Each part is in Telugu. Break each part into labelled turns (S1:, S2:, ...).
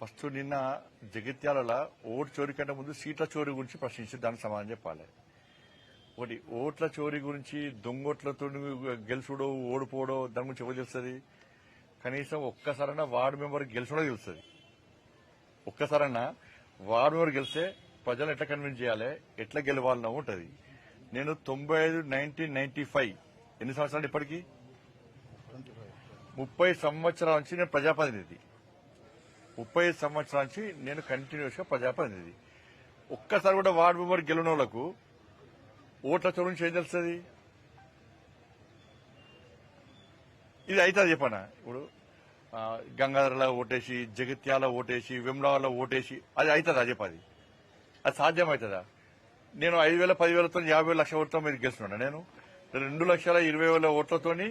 S1: ఫస్ట్ నిన్న జగిత్యాల ఓటు చోరీ కంటే ముందు సీట్ల చోరీ గురించి ప్రశ్నించి దానికి సమాధానం చెప్పాలి. ఒకటి ఓట్ల చోరీ గురించి దొంగోట్లతో గెలుచుడో ఓడిపోవడో దాని గురించి ఎవరు తెలుస్తుంది? కనీసం ఒక్కసారైనా వార్డు మెంబర్ గెలుచుడో తెలుస్తుంది. ఒక్కసారైనా వార్డు మెంబర్ గెలిస్తే ప్రజలు ఎట్లా కన్విన్స్ చేయాలి, ఎట్లా గెలవాలనో ఉంటుంది. నేను 1995 ఎన్ని సంవత్సరాలు ఇప్పటికీ 30 సంవత్సరాల నుంచి నేను ప్రజాప్రతినిధి. 30 సంవత్సరాల నుంచి నేను కంటిన్యూస్ గా ప్రజాప్రతినిధి. ఒక్కసారి కూడా వార్డు మెంబర్ గెలిచిన వాళ్లకు ఓట్ల చోరు నుంచి ఏం తెలుస్తుంది? ఇది అవుతుంది చెప్పనా? ఇప్పుడు గంగాధరలో ఓటేసి, జగిత్యాల ఓటేసి, వెమ్లాలో ఓటేసి అది అవుతుందా చెప్పది? అది సాధ్యమవుతుందా? నేను 5,000, 10,000తో 50,000 లక్షల ఓట్లతో మీరు గెలుస్తున్నా. నేను 2,20,000 ఓట్లతోని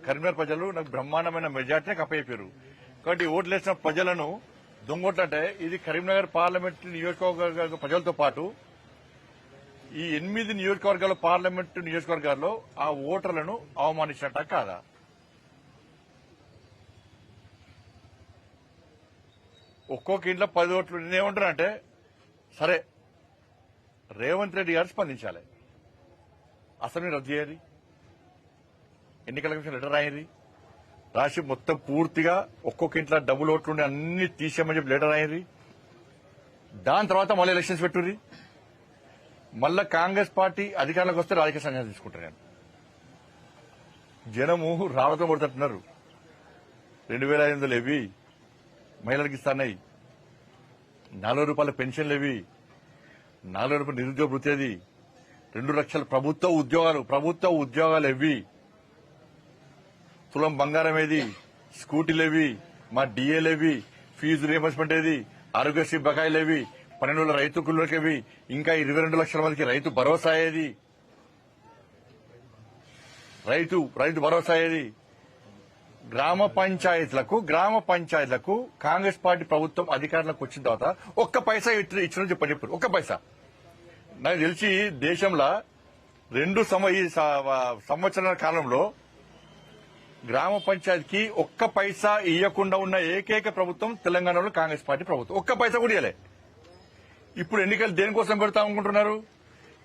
S1: కరీంనగర్ ప్రజలు నాకు బ్రహ్మాండమైన మెజార్టీని కప్పయిపోయారు. కాబట్టి ఓట్లు వేసిన ప్రజలను దొంగోట్లంటే ఇది కరీంనగర్ పార్లమెంట్ నియోజకవర్గ ప్రజలతో పాటు ఈ 8 నియోజకవర్గాల పార్లమెంటు నియోజకవర్గాల్లో ఆ ఓటర్లను అవమానించినట్ట కాదా? ఒక్కొక్క ఇంట్లో 10 ఓట్లు. నేనేమంటున్నానంటే సరే రేవంత్ రెడ్డి గారు స్పందించాలి. అసెంబ్లీ రద్దు చేయాలి, ఎన్నికల కమిషన్ లెటర్ రాయండి, రాసి మొత్తం పూర్తిగా ఒక్కొక్క ఇంట్లో డబుల్ ఓట్లుండి అన్ని తీసేయమని చెప్పి లెటర్ రాయండి. దాని తర్వాత మళ్ళీ ఎలక్షన్స్ పెట్టుర్రి. మళ్ళా కాంగ్రెస్ పార్టీ అధికారంలోకి వస్తే రాజకీయ సంఘాలు తీసుకుంటారు. నేను జనము రాళ్లతో కొడుతున్నారు. 2,500 ఇవి మహిళలకు ఇస్తాయి, 40 రూపాయల పెన్షన్లు ఇవి, 40 రూపాయల నిరుద్యోగ వృత్తి, అది 2 లక్షల ప్రభుత్వ ఉద్యోగాలు ఇవి, తులం బంగారం ఏది, స్కూటీలు ఏవి, మా డిఏలేవి, ఫీజు రియంబర్స్మెంట్ ఏది, ఆరోగ్యశ్రీ బకాయిలేవి, 12 రైతు కుళ్ళకేవి, ఇంకా 22 లక్షల మందికి రైతు భరోసా ఏది, రైతు భరోసా ఏది. గ్రామ పంచాయతీలకు కాంగ్రెస్ పార్టీ ప్రభుత్వం అధికారంలోకి వచ్చిన తర్వాత ఒక్క పైసా ఇచ్చిన చెప్పారు. ఒక్క పైసా. నాకు తెలిసి దేశంలో 2 సంవత్సరాల కాలంలో గ్రామ పంచాయతీకి ఒక్క పైసా ఇవ్వకుండా ఉన్న ఏకైక ప్రభుత్వం తెలంగాణలో కాంగ్రెస్ పార్టీ ప్రభుత్వం. ఒక్క పైసా కూడా ఇవ్వలే. ఇప్పుడు ఎన్నికలు దేనికోసం పెడతాం అనుకుంటున్నారు?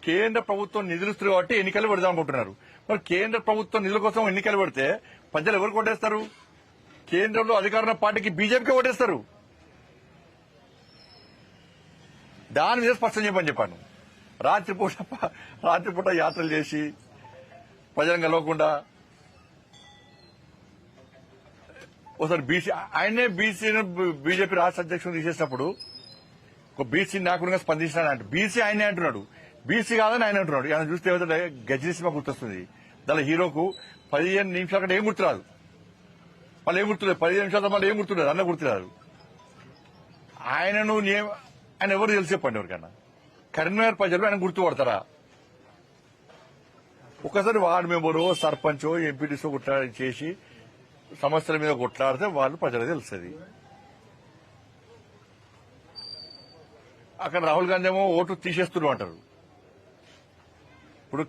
S1: కేంద్ర ప్రభుత్వం నిధులు ఇస్తుంది కాబట్టి ఎన్నికలు పెడదాం అనుకుంటున్నారు. మరి కేంద్ర ప్రభుత్వం నిధుల కోసం ఎన్నికలు పెడితే ప్రజలు ఎవరికి ఓటేస్తారు? కేంద్రంలో అధికార పార్టీకి బీజేపీకి ఓటేస్తారు. దాని మీద స్పష్టం చెప్పని చెప్పాను. రాత్రిపూట యాత్రలు చేసి ప్రజలను కలవకుండా ఒకసారి ఆయనే బీజేపీ రాష్ట్ర అధ్యక్షుడు తీసేసినప్పుడు ఒక బీసీ నాయకుడిగా స్పందించినాడు. బీసీ ఆయనే అంటున్నాడు, బీసీ కాదని ఆయన అంటున్నాడు. ఆయన చూస్తే ఏమైతే గజనీ సినిమా గుర్తొస్తుంది. దాని హీరోకు 15 నిమిషాల కంటే ఏం గుర్తురాదు. మళ్ళీ ఏం గుర్తులేదు, 15 నిమిషాలతో మళ్ళీ ఏం గుర్తులేదు, అన్న గుర్తురాదు. ఆయన ఎవరు తెలిసి చెప్పండి ఎవరికైనా? కరీంనగర్ ప్రజలు ఆయన గుర్తుపడతారా? ఒకసారి వార్డు మెంబరో సర్పంచో ఎంపీటీసో చేసి సమస్యల మీద కొట్లాడితే వాళ్ళు ప్రజలకు తెలుస్తుంది. అక్కడ రాహుల్ గాంధీ ఏమో ఓటు తీసేస్తున్నారు అంటారు. ఇప్పుడు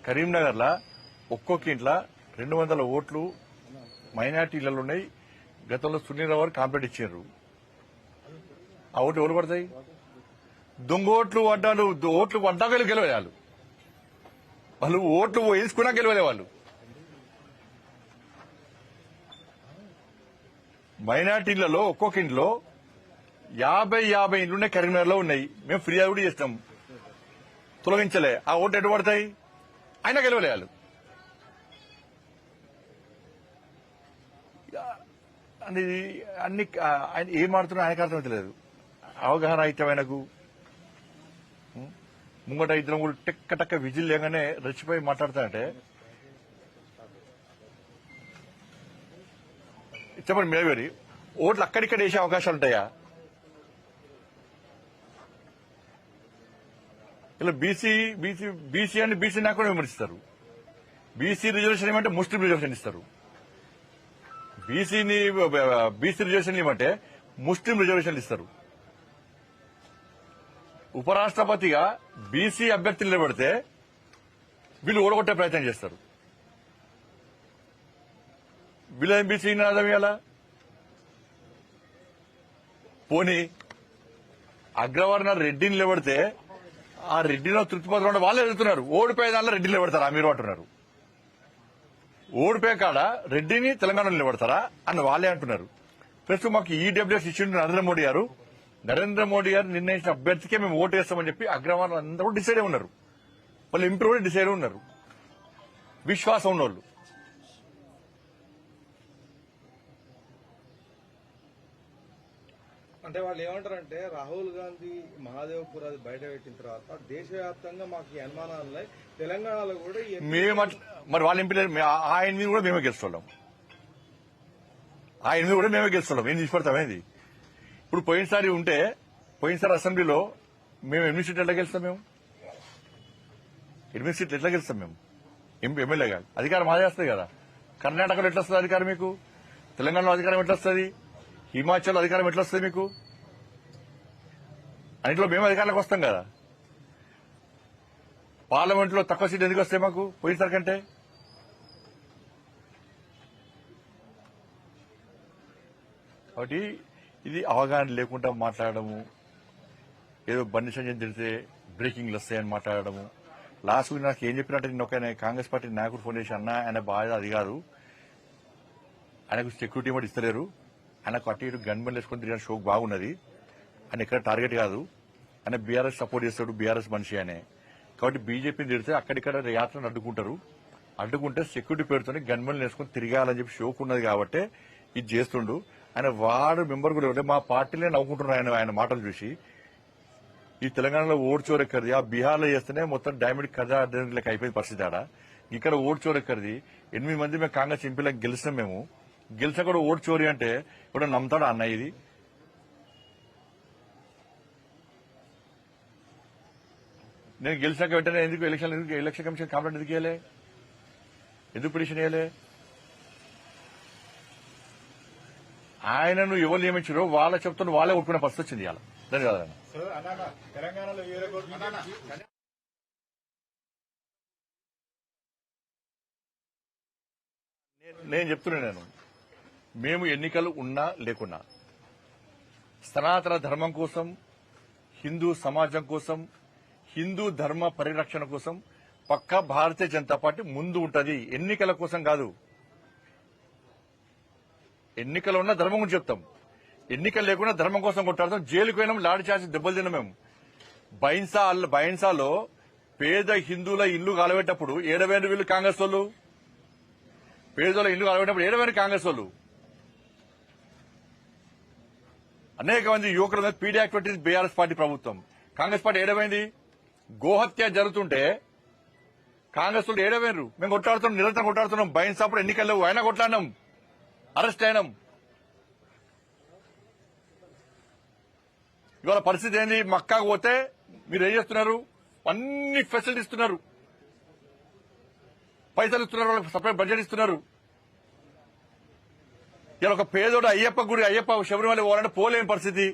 S1: కరీంనగర్లో ఒక్కొక్క ఇంట్లో 200 ఓట్లు మైనార్టీలలో ఉన్నాయి. గతంలో సునీల్ రావు కాంప్లైంట్ ఇచ్చారు. ఆ ఓట్లు ఎవరు పడతాయి? దొంగ ఓట్లు పడ్డాక గెలవాలి. వాళ్ళు ఓట్లు వేసుకున్నా గెలవలే. వాళ్ళు మైనార్టీలలో ఒక్కొక్క ఇంట్లో 50 ఇండ్లున్నాయి. కరీంనగర్లో ఉన్నాయి. మేము ఫిర్యాదు కూడా చేస్తాం, తొలగించలే. ఆ ఓట్లు ఎటు పడతాయి? అయినా గెలవలే వాళ్ళు. అన్ని ఆయన ఏం ఆడుతున్నా ఆయనకు అర్థమవుతలేదు. అవగాహన అయితే ఆయనకు ముంగట ఇద్దరం కూడా టెక్క విజిల్ లేగానే రెచ్చిపోయి మాట్లాడతానంటే చెప్పండి. మేవేరి ఓట్లు అక్కడిక్కడ వేసే అవకాశాలు ఉంటాయా? ఇలా బీసీ అని బీసీ నాకు కూడా విమర్శిస్తారు. బీసీ రిజర్వేషన్ ఏమంటే ముస్లిం రిజర్వేషన్ ఇస్తారు. బీసీ రిజర్వేషన్ ఏమంటే ముస్లిం రిజర్వేషన్లు ఇస్తారు. ఉపరాష్ట్రపతిగా బీసీ అభ్యర్థులు నిలబెడితే వీళ్ళు ఓడగొట్టే ప్రయత్నం చేస్తారు. వీళ్ళ బీసీ నినాదం ఇవ్వాలా? పోనీ అగ్రవర్ణ రెడ్డిని నిలబడితే ఆ రెడ్డిలో తృప్తిపత్రం వాళ్ళే ఎదుగుతున్నారు. ఓడిపోయే దానిలో రెడ్డిని నిలబడతారా మీరు అంటున్నారు. ఓడిపోయే కాడ రెడ్డిని తెలంగాణలో నిలబడతారా అని వాళ్ళే అంటున్నారు. ప్రస్తుతం మాకు ఈడబ్ల్యూఎస్ ఇచ్చిండు నరేంద్ర మోడీ గారు నిర్ణయించిన అభ్యర్థికే మేము ఓటు వేస్తామని చెప్పి అగ్రవర్ణ అందరూ డిసైడ్ అయి ఉన్నారు. వాళ్ళు ఎంపీ కూడా డిసైడ్ అయి ఉన్నారు. విశ్వాసం ఉన్నోళ్ళు.
S2: అంటే వాళ్ళు ఏమంటారంటే రాహుల్ గాంధీ మహాదేవ్పూర్ అది బయట పెట్టిన తర్వాత దేశవ్యాప్తంగా మాకు ఈ అనుమానాలు ఉన్నాయి, తెలంగాణలో కూడా
S1: మరి వాళ్ళ ఎంపీ ఆయన మీద కూడా మేమే గెలుస్తున్నాం. ఏం తీసుకొడతామేది. ఇప్పుడు పోయినసారి అసెంబ్లీలో మేము 8 సీట్లు ఎట్లా గెలుస్తాం? మేము 8 సీట్లు ఎట్లా గెలుస్తాం? మేము ఎమ్మెల్యేగా అధికారం మాదే వస్తుంది కదా. కర్ణాటకలో ఎట్లా వస్తుంది అధికారం మీకు? తెలంగాణలో అధికారం ఎట్లా వస్తుంది? హిమాచల్ అధికారం ఎట్లా వస్తుంది మీకు? అన్నింటిలో మేము అధికారంలోకి వస్తాం కదా. పార్లమెంట్ లో తక్కువ సీట్లు ఎందుకు వస్తాయి మాకు పోయినసారి కంటే? కాబట్టి ఇది అవగాహన లేకుండా మాట్లాడము, ఏదో బండి సంజయ్ తెలిస్తే బ్రేకింగ్లు వస్తాయని మాట్లాడము. లాస్ట్ వీక్ నాకు ఏం చెప్పినట్టు నేను ఒక కాంగ్రెస్ పార్టీ నాయకుడు ఫోన్ చేసి, అన్న ఆయన బాగా అది కాదు, ఆయనకు సెక్యూరిటీ కూడా ఇస్తలేరు, ఆయనకు అటు ఇటు గన్మెన్ వేసుకుని తిరిగిన షోక్ బాగున్నది, ఆయన ఎక్కడ టార్గెట్ కాదు, ఆయన బీఆర్ఎస్ సపోర్ట్ చేస్తాడు, బీఆర్ఎస్ మనిషి అనే. కాబట్టి బీజేపీని తిడితే అక్కడిక్కడ యాత్రను అడ్డుకుంటే సెక్యూరిటీ పేరుతోనే గన్మెన్ వేసుకుని తిరగాలని చెప్పి షోక్ ఉన్నది కాబట్టి ఇది చేస్తుండు. ఆయన వార్డు మెంబర్ కూడా మా పార్టీలే నవ్వుకుంటున్నారు ఆయన మాటలు చూసి. ఈ తెలంగాణలో ఓటు చోరెక్కడిది, ఆ బీహార్లో చేస్తేనే మొత్తం డైమండ్ కథ లెక్క అయిపోయింది పరిస్థితి. ఆడ ఇక్కడ ఓటు చోరెక్కడిది. 8 మంది మేము కాంగ్రెస్ ఎంపీలకు గెలిచినాం. మేము గెలిచా కూడా ఓటు చోరీ అంటే ఇప్పుడు నమ్ముతాడా అన్న? ఇది నేను గెలిచాక వెంటనే ఎందుకు ఎలక్షన్ కమిషన్ కంప్లైంట్ ఎందుకు ఇవ్వలే? ఎందుకు పిటిషన్ ఇవ్వలే? ఆయనను ఎవరు నియమించారో వాళ్ళ చెప్తున్న వాళ్ళే ఒప్పుకునే పరిస్థితి వచ్చింది ఇవాళ. దాని కాదు నేను చెప్తున్నాను. మేము ఎన్నికలు ఉన్నా లేకున్నా సనాతన ధర్మం కోసం, హిందూ సమాజం కోసం, హిందూ ధర్మ పరిరక్షణ కోసం పక్కా భారతీయ జనతా పార్టీ ముందు ఉంటది. ఎన్నికల కోసం కాదు. ఎన్నికలు ఉన్న ధర్మం గురించి చెప్తాం, ఎన్నికలు లేకుండా ధర్మం కోసం కొట్టాడతాం. జైలుకు పోయినాం, లాడి చాచి దెబ్బలు తిన్నాం. మేము బైన్సాలో పేద హిందువుల ఇల్లు కాలబెట్టప్పుడు ఏడవేరు వీళ్ళు కాంగ్రెస్ వాళ్ళు. పేదల ఇల్లు కాలబెట్టినప్పుడు ఏడవేరు కాంగ్రెస్ వాళ్ళు. అనేక మంది యువకుల మీద పీడీ యాక్ట్ పెట్టింది బీఆర్ఎస్ పార్టీ ప్రభుత్వం. కాంగ్రెస్ పార్టీ ఏడమైంది? గోహత్య జరుగుతుంటే కాంగ్రెస్ వాళ్ళు ఏడవేరు. మేము కొట్లాడుతున్నాం, నిరంతరం కొట్లాడుతున్నాం. బైన్సాప్పుడు ఎన్నికల్లో అయినా కొట్లాడినాం, అరెస్ట్ అయినాం. ఇవాళ పరిస్థితి ఏంది? మక్కాకు పోతే మీరు ఏం చేస్తున్నారు? అన్ని ఫెసిలిటీ ఇస్తున్నారు, పైసలు ఇస్తున్నారు, వాళ్ళకి సపరేట్ బడ్జెట్ ఇస్తున్నారు. ఇలా ఒక పేదోడు అయ్యప్ప శబరిమల పోవాలంటే పోలేని పరిస్థితి.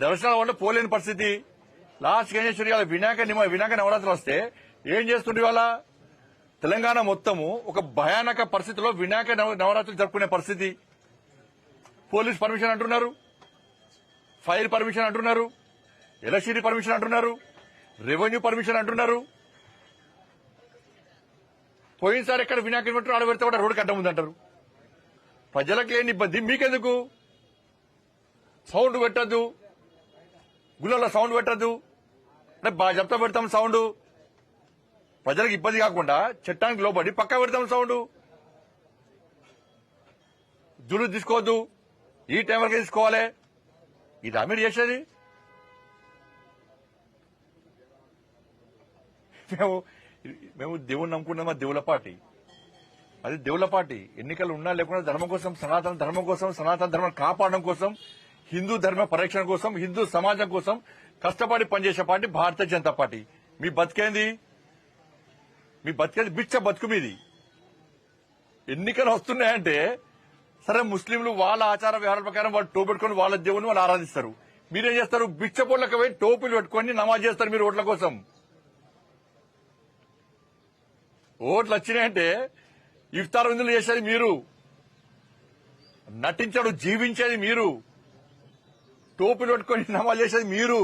S1: దర్శనాలు అంటే పోలేని పరిస్థితి. లాస్ట్ ఏం చేస్తారు? ఇవాళ వినాయక నవరాత్రులు వస్తే ఏం చేస్తుండే? ఇవాళ తెలంగాణ మొత్తము ఒక భయానక పరిస్థితిలో వినాయక నవరాత్రులు జరుపుకునే పరిస్థితి. పోలీస్ పర్మిషన్ అంటున్నారు, ఫైర్ పర్మిషన్ అంటున్నారు, ఎలక్ట్రిసిటీ పర్మిషన్ అంటున్నారు, రెవెన్యూ పర్మిషన్ అంటున్నారు. పోయినసారి ఎక్కడ వినాయకుని పెట్టారు ఆడ పెడితే కూడా రోడ్డు కట్ట ముందంటారు. ప్రజలకు లేని ఇబ్బంది మీకెందుకు? సౌండ్ పెట్టద్దు, గుళ్ళలో సౌండ్ పెట్టద్దు అంటే బాగా చెప్తా పెడతాం సౌండ్. ప్రజలకు ఇబ్బంది కాకుండా చట్టానికి లోబడి పక్కా పెడతాం సౌండ్. జులు తీసుకోవద్దు, ఈ టైం వరకు తీసుకోవాలి. ఇదా మీరు చేసేది? మేము దేవుని నమ్ముకున్నామా? దేవుల పార్టీ అది, దేవుల పార్టీ. ఎన్నికలు ఉన్నా లేకుండా ధర్మం కోసం, సనాతన ధర్మం కోసం, సనాతన ధర్మం కాపాడడం కోసం, హిందూ ధర్మ పరిరక్షణ కోసం, హిందూ సమాజం కోసం కష్టపడి పనిచేసే పార్టీ భారతీయ జనతా పార్టీ. మీ బతికేంది బిచ్చ బతుకు మీది. ఎన్నికలు వస్తున్నాయంటే సరే, ముస్లింలు వాళ్ళ ఆచార వ్యవహారాల ప్రకారం వాళ్ళు టోపు పెట్టుకుని వాళ్ళ దేవుని వాళ్ళు ఆరాధిస్తారు. మీరేం చేస్తారు? బిచ్చ పొట్లకు పోయి టోపులు పెట్టుకుని నమాజ్ చేస్తారు మీరు ఓట్ల కోసం. ఓట్లు వచ్చినాయంటే ఇఫ్తార్ విందులు చేసేది మీరు, నటించడు జీవించేది మీరు, టోపీలు పట్టుకొని నమాజ్ చేసేది మీరు.